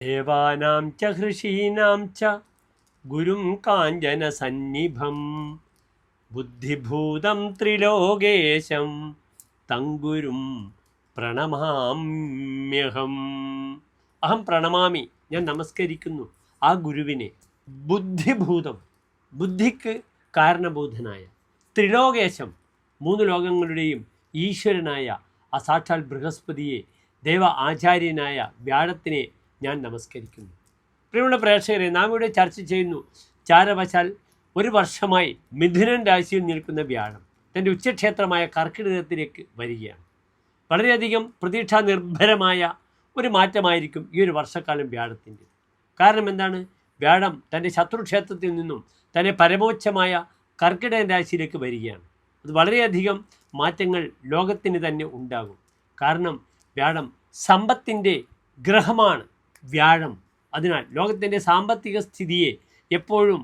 ദേവാനാം ച ഹൃഷീനാം ച ഗുരും കാഞ്ചനസന്നിഭം ബുദ്ധിഭൂതം ത്രിലോകേശം തം ഗുരും പ്രണമാമ്യഹം. അഹം പ്രണമാമി, ഞാൻ നമസ്കരിക്കുന്നു ആ ഗുരുവിനെ. ബുദ്ധിഭൂതം, ബുദ്ധിക്ക് കാരണഭൂതനായ, ത്രിലോകേശം, മൂന്ന് ലോകങ്ങളുടെയും ഈശ്വരനായ ആ സാക്ഷാൽ ബൃഹസ്പതിയെ, ദേവ ആചാര്യനായ വ്യാഴത്തിനെ ഞാൻ നമസ്കരിക്കുന്നു. പ്രിയമുള്ള പ്രേക്ഷകരെ, നാം ഇവിടെ ചർച്ച ചെയ്യുന്നു ചാരവശാൽ ഒരു വർഷമായി മിഥുനൻ രാശിയിൽ നിൽക്കുന്ന വ്യാഴം തൻ്റെ ഉച്ചക്ഷേത്രമായ കർക്കിടകത്തിലേക്ക് വരികയാണ്. വളരെയധികം പ്രതീക്ഷാ നിർഭരമായ ഒരു മാറ്റമായിരിക്കും ഈ ഒരു വർഷക്കാലം വ്യാഴത്തിൻ്റെ. കാരണം എന്താണ്? വ്യാഴം തൻ്റെ ശത്രുക്ഷേത്രത്തിൽ നിന്നും തന്നെ പരമോച്ചമായ കർക്കിടകൻ രാശിയിലേക്ക് വരികയാണ്. അത് വളരെയധികം മാറ്റങ്ങൾ ലോകത്തിന് തന്നെ ഉണ്ടാകും. കാരണം വ്യാഴം സമ്പത്തിൻ്റെ ഗ്രഹമാണ്. വ്യാഴം അതിനാൽ ലോകത്തിൻ്റെ സാമ്പത്തിക സ്ഥിതിയെ എപ്പോഴും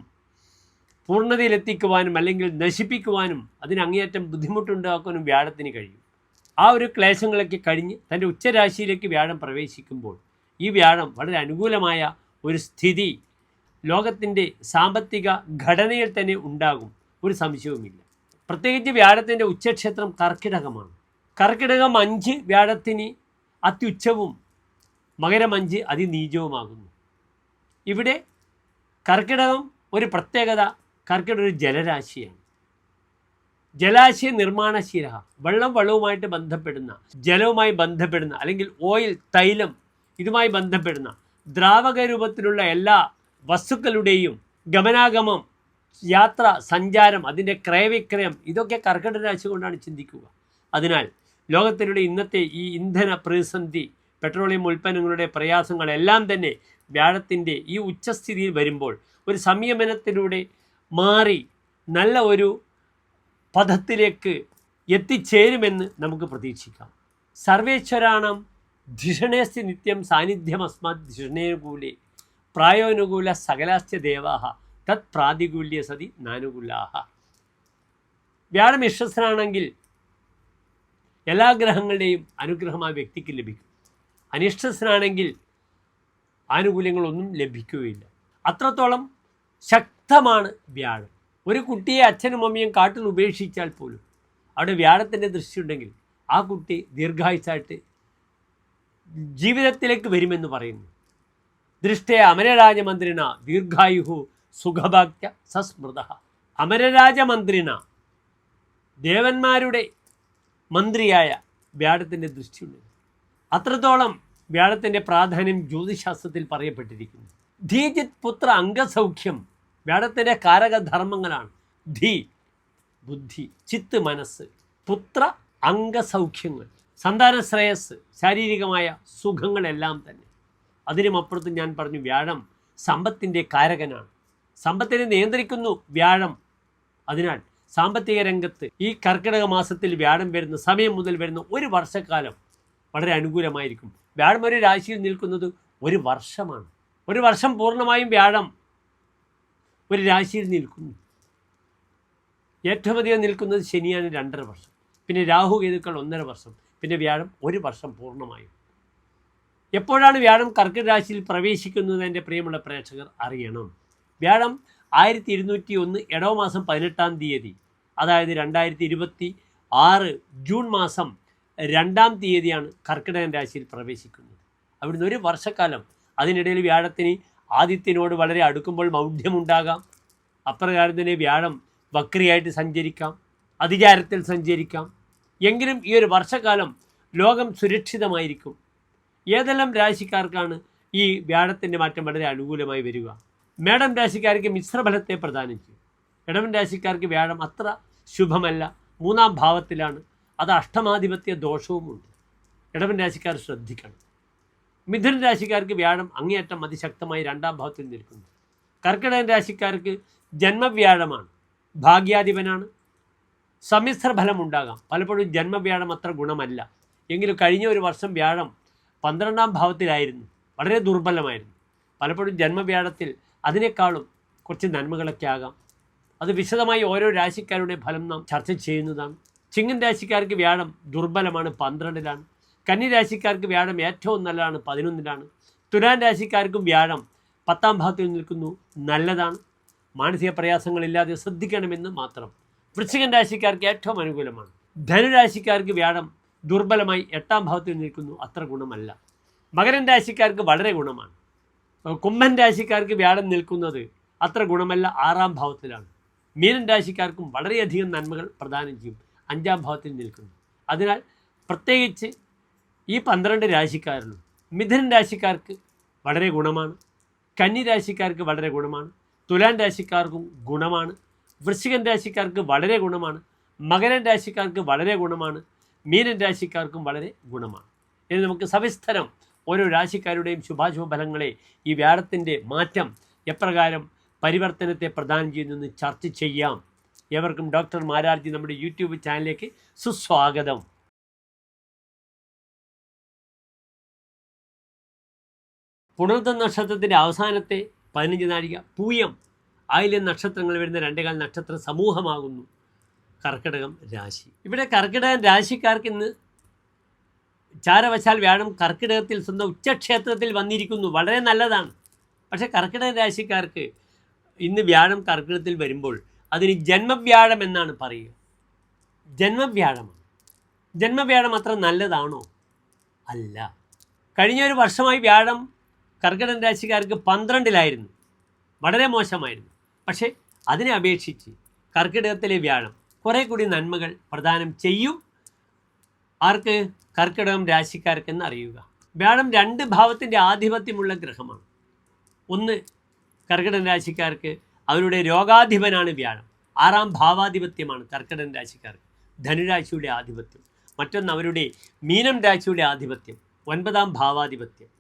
പൂർണ്ണതയിലെത്തിക്കുവാനും അല്ലെങ്കിൽ നശിപ്പിക്കുവാനും അതിന് അങ്ങേയറ്റം ബുദ്ധിമുട്ടുണ്ടാക്കാനും വ്യാഴത്തിന് കഴിയും. ആ ഒരു ക്ലേശങ്ങളൊക്കെ കഴിഞ്ഞ് തൻ്റെ ഉച്ചരാശിയിലേക്ക് വ്യാഴം പ്രവേശിക്കുമ്പോൾ ഈ വ്യാഴം വളരെ അനുകൂലമായ ഒരു സ്ഥിതി ലോകത്തിൻ്റെ സാമ്പത്തിക ഘടനയിൽ തന്നെ ഉണ്ടാകും, ഒരു സംശയവുമില്ല. പ്രത്യേകിച്ച് വ്യാഴത്തിൻ്റെ ഉച്ചക്ഷേത്രം കർക്കിടകമാണ്. കർക്കിടകം 5 വ്യാഴത്തിന് അത്യുച്ചവും മകരം 5 അതിനീചവുമാകുന്നു. ഇവിടെ കർക്കിടകം ഒരു പ്രത്യേകത, കർക്കിടകം ഒരു ജലരാശിയാണ്. ജലാശയ നിർമ്മാണശീല, വെള്ളവുമായിട്ട് ബന്ധപ്പെടുന്ന, ജലവുമായി ബന്ധപ്പെടുന്ന അല്ലെങ്കിൽ ഓയിൽ, തൈലം ഇതുമായി ബന്ധപ്പെടുന്ന ദ്രാവക രൂപത്തിലുള്ള എല്ലാ വസ്തുക്കളുടെയും ഗമനാഗമം, യാത്ര, സഞ്ചാരം, അതിൻ്റെ ക്രയവിക്രയം ഇതൊക്കെ കർക്കിടക രാശി കൊണ്ടാണ് ചിന്തിക്കുക. അതിനാൽ ലോകത്തിലുള്ള ഇന്നത്തെ ഈ ഇന്ധന പ്രതിസന്ധി, പെട്രോളിയം ഉൽപ്പന്നങ്ങളുടെ പ്രയാസങ്ങളെല്ലാം തന്നെ വ്യാഴത്തിൻ്റെ ഈ ഉച്ചസ്ഥിതിയിൽ വരുമ്പോൾ ഒരു സംയമനത്തിലൂടെ മാറി നല്ല ഒരു പദത്തിലേക്ക് എത്തിച്ചേരുമെന്ന് നമുക്ക് പ്രതീക്ഷിക്കാം. സർവേശ്വരാണം ധിഷണേസ്തി നിത്യം സാന്നിധ്യം അസ്മാത് ധിഷണേനുകൂലേ പ്രായോനുകൂല സകലാസ്യ ദേവാഹ തത് പ്രാതികൂല്യ സതി നാനുകൂലാഹ. വ്യാഴം വിശ്വസ്തനാണെങ്കിൽ എല്ലാ ഗ്രഹങ്ങളുടെയും അനുഗ്രഹം ആ വ്യക്തിക്ക് ലഭിക്കും. അനിഷ്ടസ്ഥനാണെങ്കിൽ ആനുകൂല്യങ്ങളൊന്നും ലഭിക്കുകയില്ല. അത്രത്തോളം ശക്തമാണ് വ്യാഴം. ഒരു കുട്ടിയെ അച്ഛനും അമ്മയും കാട്ടിൽ ഉപേക്ഷിച്ചാൽ പോലും അവിടെ വ്യാഴത്തിൻ്റെ ദൃഷ്ടിയുണ്ടെങ്കിൽ ആ കുട്ടി ദീർഘായുസായിട്ട് ജീവിതത്തിലേക്ക് വരുമെന്ന് പറയുന്നു. ദൃഷ്ടേ അമരരാജമന്ത്രിണ ദീർഘായുഹു സുഖഭാഗ്യ സസ്മൃത. അമരരാജമന്ത്രിണ, ദേവന്മാരുടെ മന്ത്രിയായ വ്യാഴത്തിൻ്റെ ദൃഷ്ടിയുണ്ട്. അത്രത്തോളം വ്യാഴത്തിൻ്റെ പ്രാധാന്യം ജ്യോതിശാസ്ത്രത്തിൽ പറയപ്പെട്ടിരിക്കുന്നു. ധീജിത് പുത്ര അംഗസൗഖ്യം വ്യാഴത്തിൻ്റെ കാരകധർമ്മങ്ങളാണ്. ധീ ബുദ്ധി, ചിത്ത് മനസ്സ്, പുത്ര അംഗസൗഖ്യങ്ങൾ, സന്താന ശ്രേയസ്, ശാരീരികമായ സുഖങ്ങളെല്ലാം തന്നെ. അതിനുമപ്പുറത്ത് ഞാൻ പറഞ്ഞു വ്യാഴം സമ്പത്തിൻ്റെ കാരകനാണ്. സമ്പത്തിനെ നിയന്ത്രിക്കുന്നു വ്യാഴം. അതിനാൽ സാമ്പത്തിക രംഗത്ത് ഈ കർക്കിടക മാസത്തിൽ വ്യാഴം വരുന്ന സമയം മുതൽ വരുന്ന ഒരു വർഷക്കാലം വളരെ അനുകൂലമായിരിക്കും. വ്യാഴം ഒരു രാശിയിൽ നിൽക്കുന്നത് ഒരു വർഷമാണ്. ഒരു വർഷം പൂർണ്ണമായും വ്യാഴം ഒരു രാശിയിൽ നിൽക്കുന്നു. ഏറ്റവും അധികം നിൽക്കുന്നത് ശനിയാണ് 2.5 വർഷം, പിന്നെ രാഹു കേതുക്കൾ 1.5 വർഷം, പിന്നെ വ്യാഴം 1 വർഷം പൂർണ്ണമായും. എപ്പോഴാണ് വ്യാഴം കർക്കിടക രാശിയിൽ പ്രവേശിക്കുന്നത്? എൻ്റെ പ്രിയമുള്ള പ്രേക്ഷകർ അറിയണം. വ്യാഴം 1201 ഇടവ മാസം 18-ാം തീയതി, അതായത് 2026 ജൂൺ മാസം 2-ാം തീയതിയാണ് കർക്കിടകൻ രാശിയിൽ പ്രവേശിക്കുന്നത്. അവിടുന്ന് ഒരു വർഷക്കാലം, അതിനിടയിൽ വ്യാഴത്തിന് ആദിത്യനോട് വളരെ അടുക്കുമ്പോൾ മൗഢ്യമുണ്ടാകാം. അപ്രകാരം തന്നെ വ്യാഴം വക്രിയായിട്ട് സഞ്ചരിക്കാം, അതിചാരത്തിൽ സഞ്ചരിക്കാം. എങ്കിലും ഈ ഒരു വർഷക്കാലം ലോകം സുരക്ഷിതമായിരിക്കും. ഏതെല്ലാം രാശിക്കാർക്കാണ് ഈ വ്യാഴത്തിൻ്റെ മാറ്റം വളരെ അനുകൂലമായി വരിക? മേടം രാശിക്കാർക്ക് മിശ്രഫലത്തെ പ്രദാനം ചെയ്യും. ഇടവൻ രാശിക്കാർക്ക് വ്യാഴം അത്ര ശുഭമല്ല, 3-ാം ഭാവത്തിലാണ്. അത് അഷ്ടമാധിപത്യ ദോഷവുമുണ്ട്. ഇടവൻ രാശിക്കാർ ശ്രദ്ധിക്കണം. മിഥുന രാശിക്കാർക്ക് വ്യാഴം അങ്ങേയറ്റം അതിശക്തമായി 2-ാം ഭാവത്തിൽ നിൽക്കുന്നു. കർക്കിടകൻ രാശിക്കാർക്ക് ജന്മവ്യാഴമാണ്, ഭാഗ്യാധിപനാണ്. സമ്മിശ്ര ഫലം ഉണ്ടാകാം. പലപ്പോഴും ജന്മവ്യാഴം അത്ര ഗുണമല്ല. എങ്കിലും കഴിഞ്ഞ ഒരു വർഷം വ്യാഴം 12-ാം ഭാവത്തിലായിരുന്നു, വളരെ ദുർബലമായിരുന്നു. പലപ്പോഴും ജന്മവ്യാഴത്തിൽ അതിനേക്കാളും കുറച്ച് നന്മകളൊക്കെ ആകാം. അത് വിശദമായി ഓരോ രാശിക്കാരുടെ ഫലം നാം ചർച്ച ചെയ്യുന്നതാണ്. ചിങ്ങൻ രാശിക്കാർക്ക് വ്യാഴം ദുർബലമാണ്, 12-ലാണ്. കന്നി രാശിക്കാർക്ക് വ്യാഴം ഏറ്റവും നല്ലതാണ്, 11-ലാണ്. തുലാം രാശിക്കാർക്കും വ്യാഴം 10ാം ഭാവത്തിൽ നിൽക്കുന്നു, നല്ലതാണ്. മാനസിക പ്രയാസങ്ങളില്ലാതെ ശ്രദ്ധിക്കണമെന്ന് മാത്രം. വൃശ്ചികൻ രാശിക്കാർക്ക് ഏറ്റവും അനുകൂലമാണ്. ധനുരാശിക്കാർക്ക് വ്യാഴം ദുർബലമായി 8ാം ഭാവത്തിൽ നിൽക്കുന്നു, അത്ര ഗുണമല്ല. മകരൻ രാശിക്കാർക്ക് വളരെ ഗുണമാണ്. കുംഭൻ രാശിക്കാർക്ക് വ്യാഴം നിൽക്കുന്നത് അത്ര ഗുണമല്ല, 6ാം ഭാവത്തിലാണ്. മീനൻ രാശിക്കാർക്കും വളരെയധികം നന്മകൾ പ്രദാനം ചെയ്യും, 5ാം ഭാവത്തിൽ നിൽക്കുന്നു. അതിനാൽ പ്രത്യേകിച്ച് ഈ 12 രാശിക്കാരിലും മിഥുനൻ രാശിക്കാർക്ക് വളരെ ഗുണമാണ്. കന്നി രാശിക്കാർക്ക് വളരെ ഗുണമാണ്. തുലാം രാശിക്കാർക്കും ഗുണമാണ്. വൃശ്ചികൻ രാശിക്കാർക്ക് വളരെ ഗുണമാണ്. മകരൻ രാശിക്കാർക്ക് വളരെ ഗുണമാണ്. മീനൻ രാശിക്കാർക്കും വളരെ ഗുണമാണ്. ഇനി നമുക്ക് സവിസ്തരം ഓരോ രാശിക്കാരുടെയും ശുഭാശുഭ ഫലങ്ങളെ, ഈ വ്യാഴത്തിൻ്റെ മാറ്റം എപ്രകാരം പരിവർത്തനത്തെ പ്രദാനം ചെയ്യുന്നെന്ന് ചർച്ച ചെയ്യാം. ഏവർക്കും ഡോക്ടർ മാരാർജി നമ്മുടെ യൂട്യൂബ് ചാനലിലേക്ക് സുസ്വാഗതം. പുണർതം നക്ഷത്രത്തിൻ്റെ അവസാനത്തെ 15 നാഴിക പൂയം ആയില്യം നക്ഷത്രങ്ങൾ വരുന്ന 2 നക്ഷത്ര സമൂഹമാകുന്നു കർക്കിടകം രാശി. ഇവിടെ കർക്കിടകം രാശിക്കാർക്ക് ഇന്ന് ചാരവശാൽ വ്യാഴം കർക്കിടകത്തിൽ സ്വന്തം ഉച്ചക്ഷേത്രത്തിൽ വന്നിരിക്കുന്നു, വളരെ നല്ലതാണ്. പക്ഷേ കർക്കിടക രാശിക്കാർക്ക് ഇന്ന് വ്യാഴം കർക്കിടകത്തിൽ വരുമ്പോൾ അതിന് ജന്മവ്യാഴം എന്നാണ് പറയുക. ജന്മവ്യാഴമാണ്. ജന്മവ്യാഴം അത്ര നല്ലതാണോ? അല്ല. കഴിഞ്ഞ ഒരു വർഷമായി വ്യാഴം കർക്കിടക രാശിക്കാർക്ക് 12ലായിരുന്നു, വളരെ മോശമായിരുന്നു. പക്ഷേ അതിനെ അപേക്ഷിച്ച് കർക്കിടകത്തിലെ വ്യാഴം കുറേ കൂടി നന്മകൾ പ്രദാനം ചെയ്യും. ആർക്ക്? കർക്കിടകം രാശിക്കാർക്കെന്ന് അറിയുക. വ്യാഴം 2 ഭാവത്തിൻ്റെ ആധിപത്യമുള്ള ഗ്രഹമാണ്. ഒന്ന്, കർക്കിടക രാശിക്കാർക്ക് അവരുടെ രോഗാധിപനാണ് വ്യാഴം. 6ാം ഭാവാധിപത്യമാണ് കർക്കിടക രാശിക്കാർക്ക്, ധനുരാശിയുടെ ആധിപത്യം. മറ്റൊന്ന് അവരുടെ മീനം രാശിയുടെ ആധിപത്യം, 9ാം ഭാവാധിപത്യം.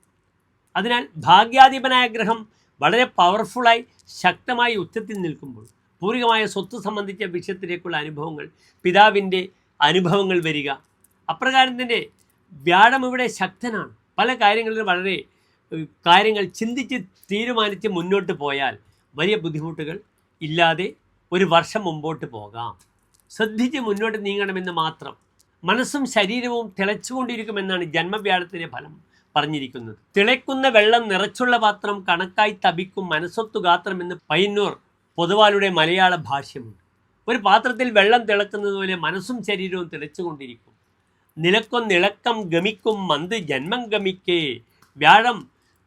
അതിനാൽ ഭാഗ്യാധിപനായ ഗ്രഹം വളരെ പവർഫുള്ളായി ശക്തമായി ഉച്ചത്തിൽ നിൽക്കുമ്പോൾ പൂർവികമായ സ്വത്ത് സംബന്ധിച്ച വിഷയത്തിലേക്കുള്ള അനുഭവങ്ങൾ, പിതാവിൻ്റെ അനുഭവങ്ങൾ വരിക, അപ്രകാരം തന്നെ വ്യാഴം ഇവിടെ ശക്തനാണ്. പല കാര്യങ്ങളിലും വളരെ കാര്യങ്ങൾ ചിന്തിച്ച് തീരുമാനിച്ച് മുന്നോട്ട് പോയാൽ വലിയ ബുദ്ധിമുട്ടുകൾ ഇല്ലാതെ ഒരു വർഷം മുമ്പോട്ട് പോകാം. ശ്രദ്ധിച്ച് മുന്നോട്ട് നീങ്ങണമെന്ന് മാത്രം. മനസ്സും ശരീരവും തിളച്ചുകൊണ്ടിരിക്കുമെന്നാണ് ജന്മവ്യാഴത്തിൻ്റെ ഫലം പറഞ്ഞിരിക്കുന്നത്. തിളയ്ക്കുന്ന വെള്ളം നിറച്ചുള്ള പാത്രം കണക്കായി തപിക്കും മനസ്സൊത്തു ഗാത്രം എന്ന് പയ്യന്നൂർ പൊതുവാളുടെ മലയാള ഭാഷ്യമുണ്ട്. ഒരു പാത്രത്തിൽ വെള്ളം തിളക്കുന്നത് പോലെ മനസ്സും ശരീരവും തിളച്ചുകൊണ്ടിരിക്കും. നിലക്കൊന്നിളക്കം ഗമിക്കും മന്ത് ജന്മം ഗമിക്കേ. വ്യാഴം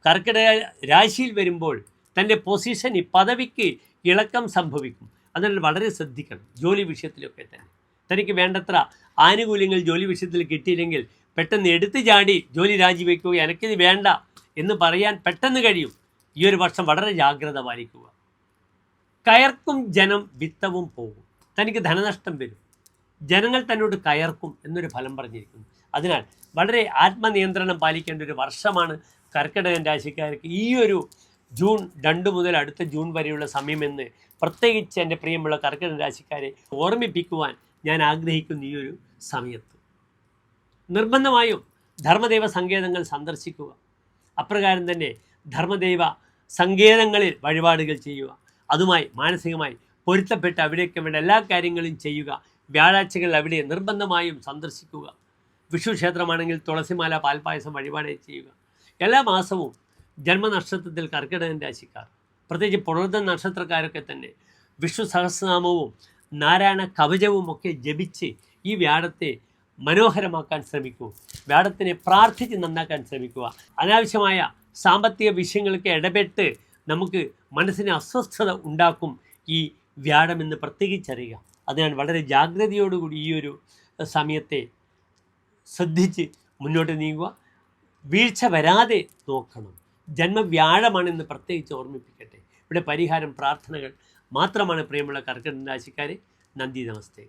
കർക്കിടക രാശിയിൽ വരുമ്പോൾ തൻ്റെ പൊസിഷന്, പദവിക്ക് ഇളക്കം സംഭവിക്കും. അതിനാൽ വളരെ ശ്രദ്ധിക്കണം. ജോലി വിഷയത്തിലൊക്കെ തന്നെ തനിക്ക് വേണ്ടത്ര ആനുകൂല്യങ്ങൾ ജോലി വിഷയത്തിൽ കിട്ടിയില്ലെങ്കിൽ പെട്ടെന്ന് എടുത്തു ചാടി ജോലി രാജിവെക്കുക, എനിക്കിത് വേണ്ട എന്ന് പറയാൻ പെട്ടെന്ന് കഴിയും. ഈ ഒരു വർഷം വളരെ ജാഗ്രത പാലിക്കുക. കയർക്കും ജനം വിത്തവും പോകും. തനിക്ക് ധനനഷ്ടം വരും. ജനങ്ങൾ തന്നോട് കയർക്കും എന്നൊരു ഫലം പറഞ്ഞിരിക്കുന്നു. അതിനാൽ വളരെ ആത്മനിയന്ത്രണം പാലിക്കേണ്ട ഒരു വർഷമാണ് കർക്കിടകൻ രാശിക്കാർക്ക് ഈ ഒരു ജൂൺ 2 മുതൽ അടുത്ത ജൂൺ വരെയുള്ള സമയമെന്ന് പ്രത്യേകിച്ച് എൻ്റെ പ്രിയമുള്ള കർക്കിടക രാശിക്കാരെ ഓർമ്മിപ്പിക്കുവാൻ ഞാൻ ആഗ്രഹിക്കുന്നു. ഈ ഒരു സമയത്ത് നിർബന്ധമായും ധർമ്മദൈവ സങ്കേതങ്ങൾ സന്ദർശിക്കുക. അപ്രകാരം തന്നെ ധർമ്മദൈവ സങ്കേതങ്ങളിൽ വഴിപാടുകൾ ചെയ്യുക. അതുമായി മാനസികമായി പൊരുത്തപ്പെട്ട് അവിടേക്ക് വേണ്ട എല്ലാ കാര്യങ്ങളും ചെയ്യുക. വ്യാഴാഴ്ചകൾ അവിടെ നിർബന്ധമായും സന്ദർശിക്കുക. വിഷു ക്ഷേത്രമാണെങ്കിൽ തുളസിമാല, പാൽപ്പായസം വഴിപാട് ചെയ്യുക. എല്ലാ മാസവും ജന്മനക്ഷത്രത്തിൽ കർക്കിടകൻ രാശിക്കാർ, പ്രത്യേകിച്ച് പുണർതം നക്ഷത്രക്കാരൊക്കെ തന്നെ വിഷ്ണു സഹസ്രനാമവും നാരായണ കവചവും ഒക്കെ ജപിച്ച് ഈ വ്യാഴത്തെ മനോഹരമാക്കാൻ ശ്രമിക്കൂ. വ്യാഴത്തിനെ പ്രാർത്ഥിച്ച് നന്നാക്കാൻ ശ്രമിക്കുക. അനാവശ്യമായ സാമ്പത്തിക വിഷയങ്ങൾക്ക് ഇടപെട്ട് നമുക്ക് മനസ്സിന് അസ്വസ്ഥത ഉണ്ടാക്കും ഈ വ്യാഴമെന്ന് പ്രത്യേകിച്ചറിയുക. അതിനാൽ വളരെ ജാഗ്രതയോടുകൂടി ഈ ഒരു സമയത്തെ ശ്രദ്ധിച്ച് മുന്നോട്ട് നീങ്ങുക. വീഴ്ച വരാതെ നോക്കണം. ജന്മവ്യാഴമാണെന്ന് പ്രത്യേകിച്ച് ഓർമ്മിപ്പിക്കട്ടെ. ഇവിടെ പരിഹാരം പ്രാർത്ഥനകൾ മാത്രമാണ്. പ്രിയമുള്ള കർക്കിടക രാശിക്കാരെ, നന്ദി, നമസ്തേ.